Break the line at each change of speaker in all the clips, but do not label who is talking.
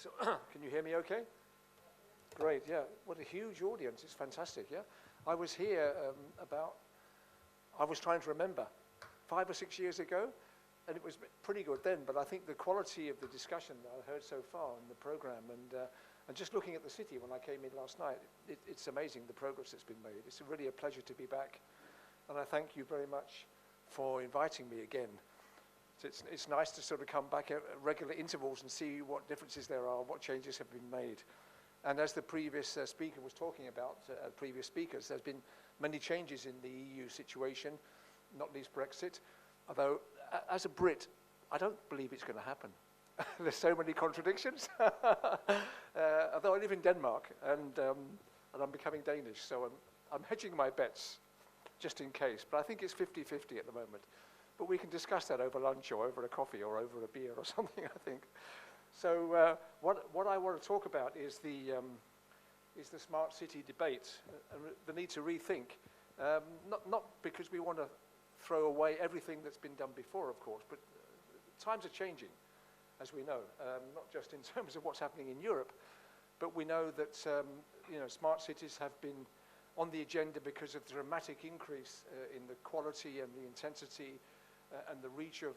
So can you hear me okay? Great, yeah. What a huge audience. It's fantastic, yeah. I was here I was trying to remember, 5 or 6 years ago, and it was pretty good then, but I think the quality of the discussion that I heard so far in the program, and just looking at the city when I came in last night, it's amazing the progress that's been made. It's really a pleasure to be back, and I thank you very much for inviting me again. It's nice to sort of come back at regular intervals and see what differences there are, what changes have been made. And as the previous speaker was talking about, previous speakers, there's been many changes in the EU situation, not least Brexit. Although, as a Brit, I don't believe it's going to happen. There's so many contradictions. Although I live in Denmark, and I'm becoming Danish, so I'm hedging my bets, just in case. But I think it's 50-50 at the moment. But we can discuss that over lunch or over a coffee or over a beer or something, I think. So what I want to talk about is the smart city debate and the need to rethink, not because we want to throw away everything that's been done before, of course, but times are changing, as we know, not just in terms of what's happening in Europe, but we know that smart cities have been on the agenda because of the dramatic increase in the quality and the intensity and the reach of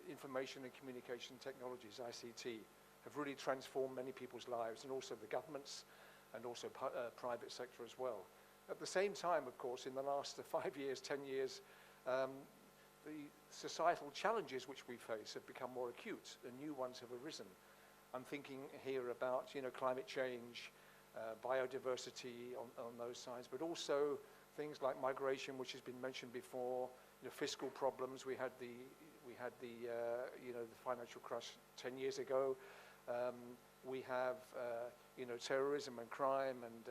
information and communication technologies, ICT, have really transformed many people's lives, and also the governments, and also private sector as well. At the same time, of course, in the last 5 years, 10 years, the societal challenges which we face have become more acute, and new ones have arisen. I'm thinking here about climate change, biodiversity on those sides, but also things like migration, which has been mentioned before, fiscal problems. We had the financial crash 10 years ago. We have terrorism and crime, and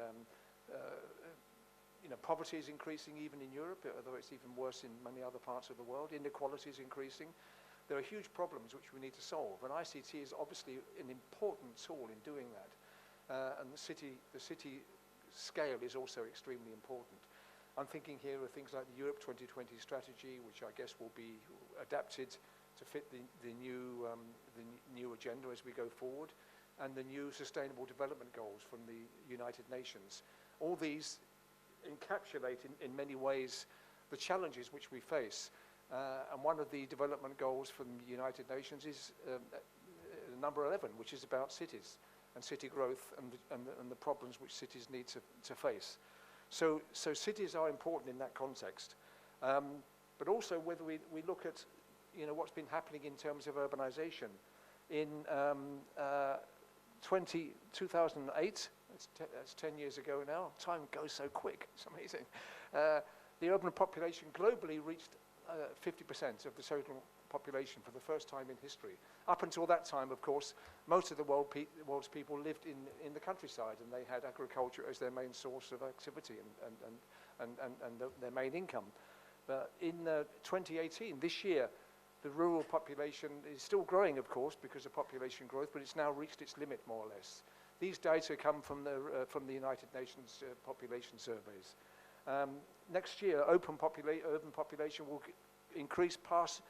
poverty is increasing even in Europe, although it's even worse in many other parts of the world. Inequality is increasing. There are huge problems which we need to solve, and ICT is obviously an important tool in doing that. And the city scale is also extremely important. I'm thinking here of things like the Europe 2020 strategy, which I guess will be adapted to fit the new agenda as we go forward, and the new Sustainable Development Goals from the United Nations. All these encapsulate in many ways the challenges which we face. And one of the development goals from the United Nations is number 11, which is about cities and city growth and the problems which cities need to face. So cities are important in that context. But also whether we look at what's been happening in terms of urbanization. In 2008, that's 10 years ago now, time goes so quick, it's amazing. The urban population globally reached 50% of the total population for the first time in history. Up until that time, of course, most of the world's people lived in the countryside, and they had agriculture as their main source of activity and their main income. But in 2018, this year, the rural population is still growing, of course, because of population growth, but it's now reached its limit, more or less. These data come from the United Nations population surveys. Next year, urban population will increase past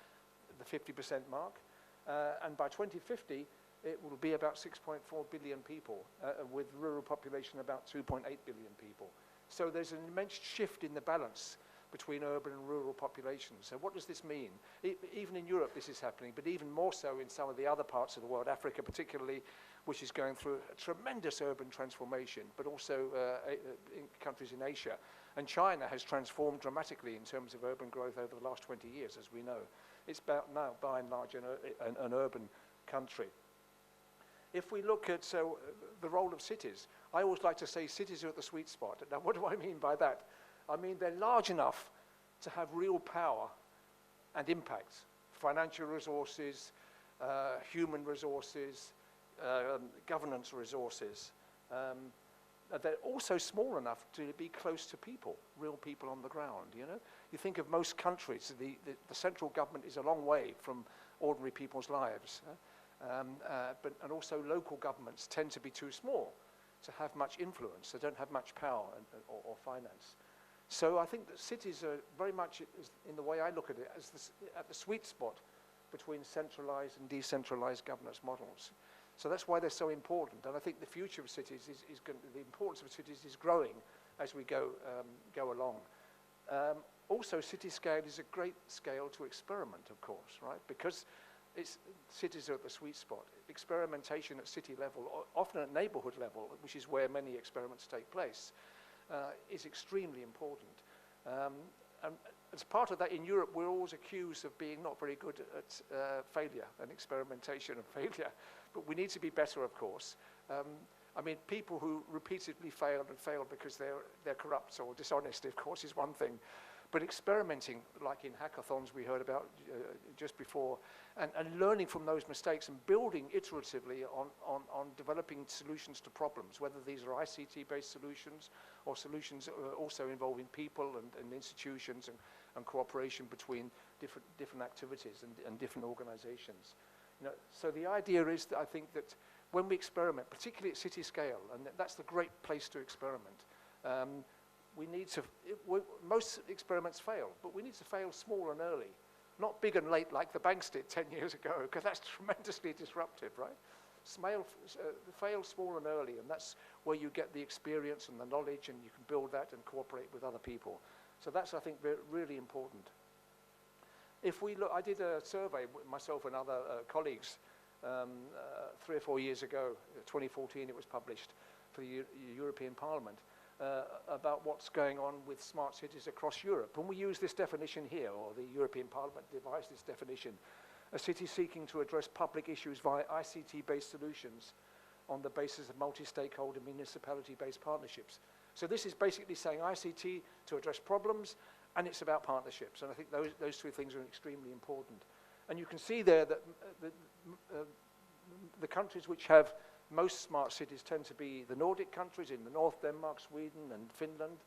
the 50% mark, and by 2050, it will be about 6.4 billion people, with rural population about 2.8 billion people. So there's an immense shift in the balance between urban and rural populations. So what does this mean? Even in Europe this is happening, but even more so in some of the other parts of the world, Africa particularly, which is going through a tremendous urban transformation, but also in countries in Asia. And China has transformed dramatically in terms of urban growth over the last 20 years, as we know. It's about now, by and large, an urban country. If we look at the role of cities, I always like to say cities are at the sweet spot. Now, what do I mean by that? I mean they're large enough to have real power and impact. Financial resources, human resources, governance resources. They're also small enough to be close to people, real people on the ground, You think of most countries, the central government is a long way from ordinary people's lives. And also local governments tend to be too small to have much influence. They don't have much power or finance. So I think that cities are very much, in the way I look at it, as at the sweet spot between centralized and decentralized governance models. So that's why they're so important. And I think the future of cities the importance of cities is growing as we go along. Also, city scale is a great scale to experiment, of course, right? Because cities are at the sweet spot. Experimentation at city level, often at neighborhood level, which is where many experiments take place, is extremely important. And as part of that, in Europe, we're always accused of being not very good at failure and experimentation and failure. But we need to be better, of course. I mean, people who repeatedly fail because they're corrupt or dishonest, of course, is one thing. But experimenting, like in hackathons we heard about just before, and learning from those mistakes and building iteratively on developing solutions to problems, whether these are ICT-based solutions or solutions also involving people and institutions and cooperation between different activities and different organizations. You know, so the idea is that I think that when we experiment, particularly at city scale, and that's the great place to experiment, we need to, most experiments fail, but we need to fail small and early, not big and late like the banks did 10 years ago, because that's tremendously disruptive, right? Fail small and early, and that's where you get the experience and the knowledge, and you can build that and cooperate with other people. So that's, I think, really important. If we look, I did a survey with myself and other colleagues 3 or 4 years ago, 2014 it was published for the European Parliament, about what's going on with smart cities across Europe. And we use this definition here, or the European Parliament devised this definition: a city seeking to address public issues via ICT-based solutions on the basis of multi-stakeholder municipality-based partnerships. So this is basically saying ICT to address problems, and it's about partnerships. And I think those two things are extremely important. And you can see there that the countries which have most smart cities tend to be the Nordic countries, in the north, Denmark, Sweden, and Finland,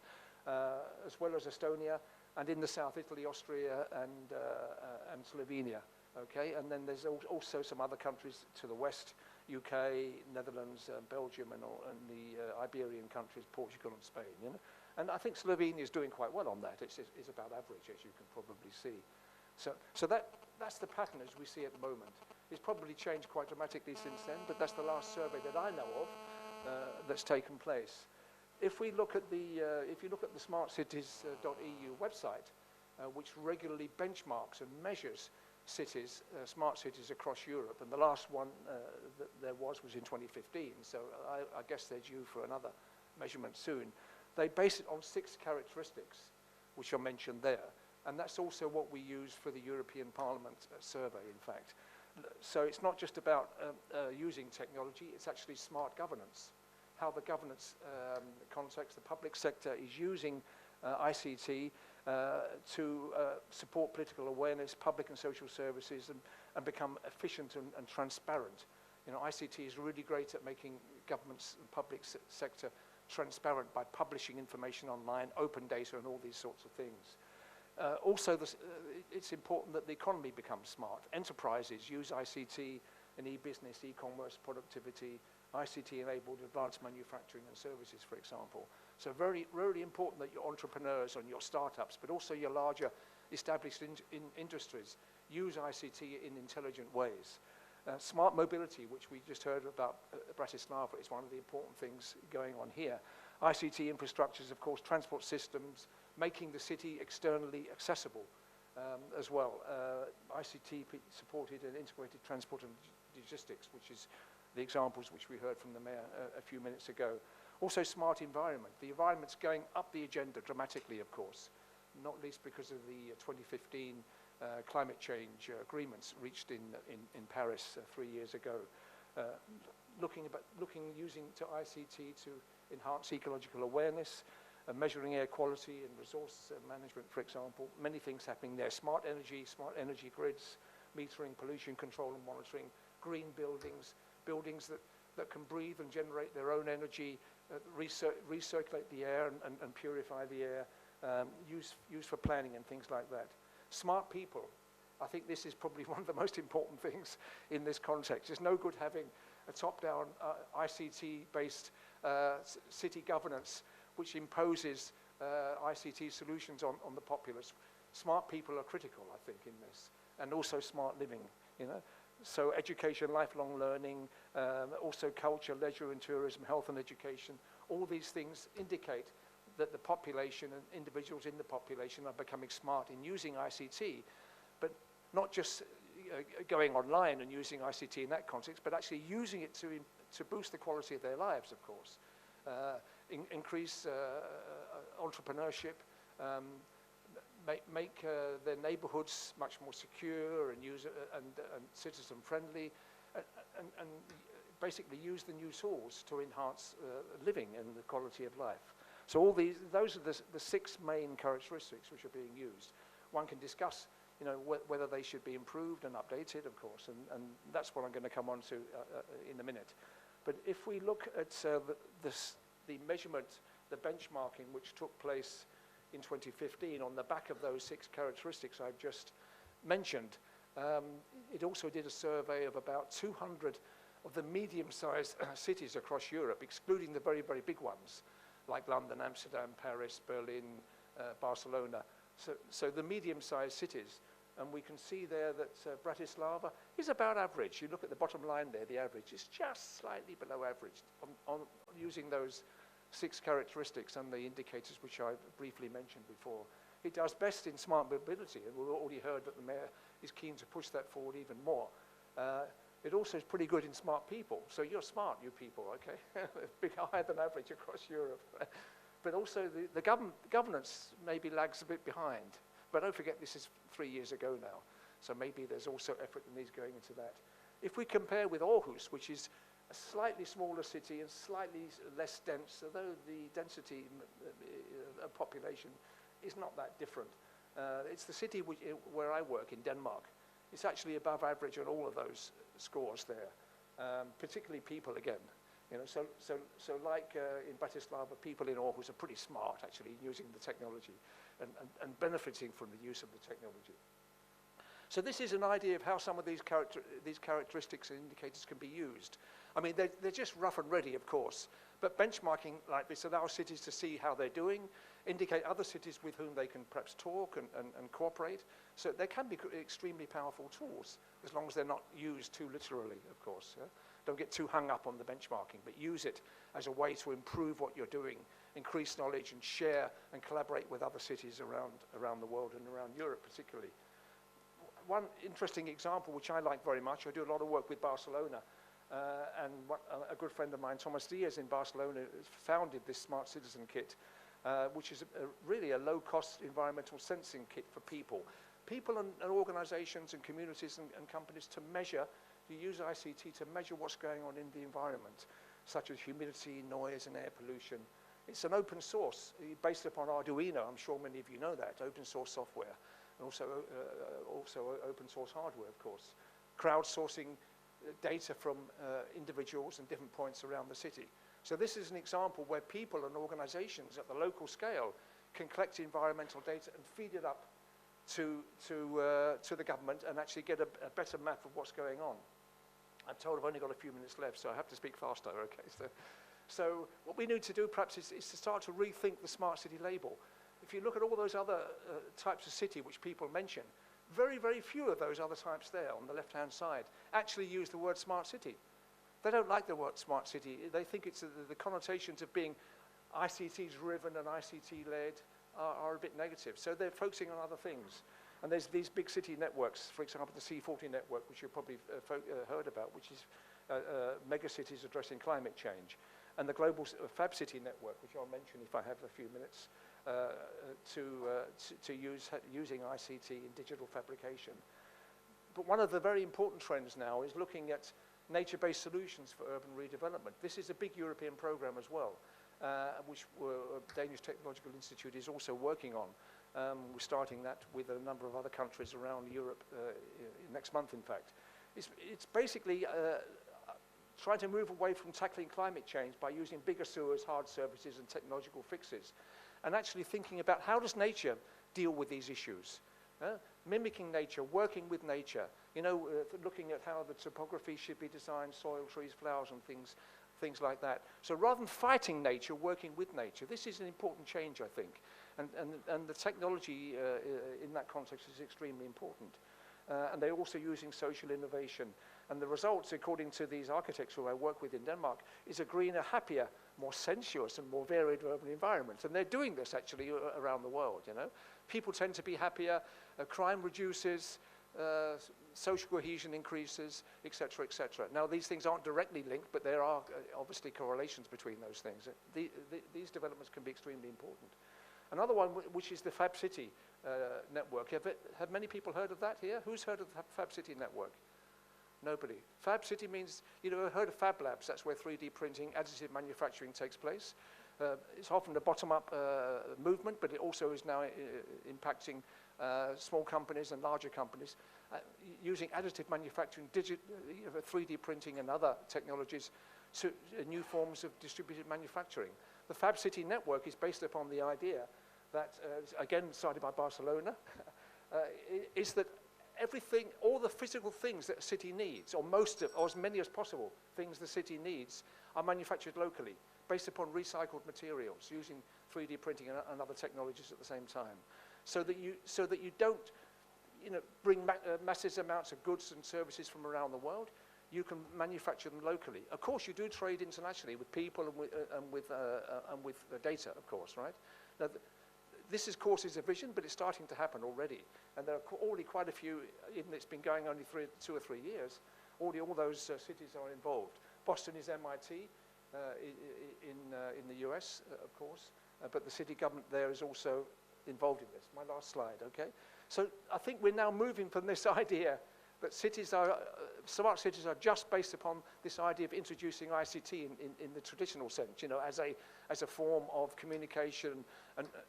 as well as Estonia, and in the south, Italy, Austria, and Slovenia. Okay, and then there's also some other countries to the west, UK, Netherlands, Belgium, and the Iberian countries, Portugal and Spain. You know? And I think Slovenia is doing quite well on that. It's about average, as you can probably see. So that's the pattern as we see at the moment. It's probably changed quite dramatically since then, but that's the last survey that I know of that's taken place. If we look at if you look at the smartcities.eu website, which regularly benchmarks and measures cities, smart cities across Europe, and the last one that there was in 2015, so I guess they're due for another measurement soon. They base it on 6 characteristics, which are mentioned there. And that's also what we use for the European Parliament survey, in fact. So it's not just about using technology, it's actually smart governance. How the governance context, the public sector is using ICT to support political awareness, public and social services, and become efficient and transparent. You know, ICT is really great at making governments and public sector transparent by publishing information online, open data, and all these sorts of things. Also, it's important that the economy becomes smart. Enterprises use ICT in e-business, e-commerce, productivity, ICT-enabled advanced manufacturing and services, for example. So very, really important that your entrepreneurs and your startups, but also your larger established industries, use ICT in intelligent ways. Smart mobility, which we just heard about Bratislava, is one of the important things going on here. ICT infrastructures, of course, transport systems, making the city externally accessible as well. ICT supported and integrated transport and logistics, which is the examples which we heard from the mayor a few minutes ago. Also smart environment. The environment's going up the agenda dramatically, of course, not least because of the 2015 climate change agreements reached in Paris 3 years ago. Using ICT to enhance ecological awareness, measuring air quality and resource management, for example. Many things happening there. Smart energy grids, metering, pollution control and monitoring, green buildings, buildings that can breathe and generate their own energy, recirculate the air and purify the air, used for planning and things like that. Smart people. I think this is probably one of the most important things in this context. It's no good having a top-down ICT-based city governance which imposes ICT solutions on the populace. Smart people are critical, I think, in this, and also smart living. You know, So education, lifelong learning, also culture, leisure and tourism, health and education, all these things indicate that the population and individuals in the population are becoming smart in using ICT, but not just going online and using ICT in that context, but actually using it to boost the quality of their lives, of course. Increase entrepreneurship, make their neighborhoods much more secure and citizen friendly, and basically use the new tools to enhance living and the quality of life. So those are the 6 main characteristics which are being used. One can discuss, whether they should be improved and updated, of course, and that's what I'm going to come on to in a minute. But if we look at the measurement, the benchmarking which took place in 2015 on the back of those 6 characteristics I've just mentioned, it also did a survey of about 200 of the medium-sized cities across Europe, excluding the very, very big ones, like London, Amsterdam, Paris, Berlin, Barcelona. So the medium-sized cities, and we can see there that Bratislava is about average. You look at the bottom line there, the average is just slightly below average on using those 6 characteristics and the indicators which I briefly mentioned before. It does best in smart mobility, and we've already heard that the mayor is keen to push that forward even more. It also is pretty good in smart people. So you're smart, you people, okay? Big higher than average across Europe. But also the governance maybe lags a bit behind. But don't forget, this is 3 years ago now. So maybe there's also effort that needs going into that. If we compare with Aarhus, which is a slightly smaller city and slightly less dense, although the density of population is not that different. It's the city where I work in Denmark. It's actually above average on all of those scores there, particularly people again. So like in Bratislava, people in Aarhus are pretty smart actually using the technology and benefiting from the use of the technology. So this is an idea of how some of these characteristics and indicators can be used. I mean, they're just rough and ready, of course, but benchmarking like this allows cities to see how they're doing, indicate other cities with whom they can perhaps talk and cooperate. So they can be extremely powerful tools, as long as they're not used too literally, of course. Yeah? Don't get too hung up on the benchmarking, but use it as a way to improve what you're doing, increase knowledge and share and collaborate with other cities around the world and around Europe particularly. One interesting example, which I like very much, I do a lot of work with Barcelona, and a good friend of mine, Thomas Diaz in Barcelona, founded this Smart Citizen Kit, which is really a low-cost environmental sensing kit for people. People and organizations and communities and companies to measure, to use ICT to measure what's going on in the environment, such as humidity, noise, and air pollution. It's an open source, based upon Arduino. I'm sure many of you know that, open source software. And also open source hardware, of course. Crowdsourcing data from individuals and different points around the city. So this is an example where people and organizations at the local scale can collect environmental data and feed it up to the government and actually get a better map of what's going on. I'm told I've only got a few minutes left, so I have to speak faster, okay? So what we need to do perhaps is to start to rethink the smart city label. If you look at all those other types of city which people mention, very, very few of those other types there on the left-hand side actually use the word smart city. They don't like the word smart city. They think it's the connotations of being ICT-driven and ICT-led are a bit negative. So they're focusing on other things. And there's these big city networks, for example, the C40 network, which you've probably heard about, which is mega cities addressing climate change. And the global Fab City network, which I'll mention if I have a few minutes, using ICT in digital fabrication. But one of the very important trends now is looking at nature-based solutions for urban redevelopment. This is a big European program as well, which Danish Technological Institute is also working on. We're starting that with a number of other countries around Europe next month, in fact. It's basically trying to move away from tackling climate change by using bigger sewers, hard surfaces, and technological fixes, and actually thinking about how does nature deal with these issues. Mimicking nature, working with nature, looking at how the topography should be designed, soil, trees, flowers, and things like that. So rather than fighting nature, working with nature. This is an important change, I think, and the technology in that context is extremely important. and they're also using social innovation. And the results, according to these architects who I work with in Denmark, is a greener, happier, more sensuous and more varied urban environment. And they're doing this actually around the world, you know. People tend to be happier, crime reduces, social cohesion increases, etc., etc. Now, these things aren't directly linked, but there are obviously correlations between those things. These developments can be extremely important. Another one, which is the Fab City network. Have many people heard of that here? Who's heard of the Fab City network? Nobody. Fab City means, you know, heard of Fab Labs. That's where 3D printing, additive manufacturing takes place. It's often a bottom-up movement, but it also is now impacting small companies and larger companies using additive manufacturing, 3D printing and other technologies to new forms of distributed manufacturing. The Fab City network is based upon the idea that, again, cited by Barcelona, is that everything, all the physical things that a city needs, or most of, or as many as possible, things the city needs, are manufactured locally, based upon recycled materials, using 3D printing and other technologies at the same time, so that you don't, you know, bring massive amounts of goods and services from around the world. You can manufacture them locally. Of course, you do trade internationally with people and with data, of course, right? Now, this is courses of vision, but it's starting to happen already. And there are already quite a few, even though it's been going only 2 or 3 years, already all those cities are involved. Boston is MIT in the US, of course, but the city government there is also involved in this. My last slide, okay? So I think we're now moving from this idea that cities are, smart cities are just based upon this idea of introducing ICT in the traditional sense, you know, as a form of communication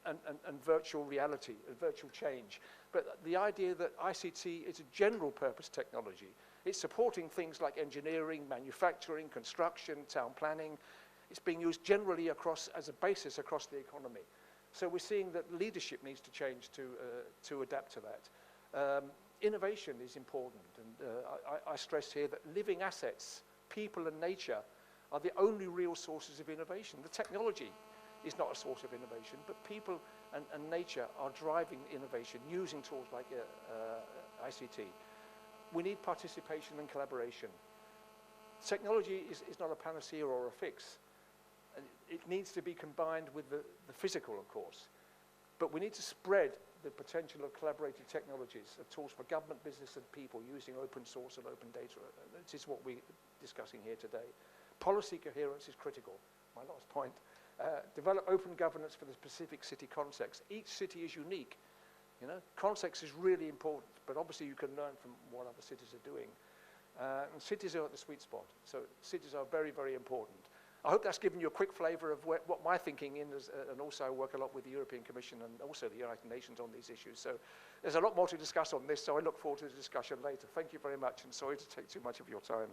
and virtual reality, virtual change. But the idea that ICT is a general purpose technology. It's supporting things like engineering, manufacturing, construction, town planning. It's being used generally across, as a basis across the economy. So we're seeing that leadership needs to change to adapt to that. Innovation is important, and I stress here that living assets, people and nature, are the only real sources of innovation. The technology is not a source of innovation, but people and nature are driving innovation using tools like ICT. We need participation and collaboration. Technology is not a panacea or a fix. It needs to be combined with the physical, of course. But we need to spread the potential of collaborative technologies, of tools for government, business, and people using open source and open data. This is what we're discussing here today. Policy coherence is critical. My last point. Develop open governance for the specific city context. Each city is unique. You know, context is really important, but obviously you can learn from what other cities are doing. And cities are at the sweet spot. So cities are very, very important. I hope that's given you a quick flavour of what my thinking is, and also I work a lot with the European Commission and also the United Nations on these issues. So there's a lot more to discuss on this, so I look forward to the discussion later. Thank you very much, and sorry to take too much of your time.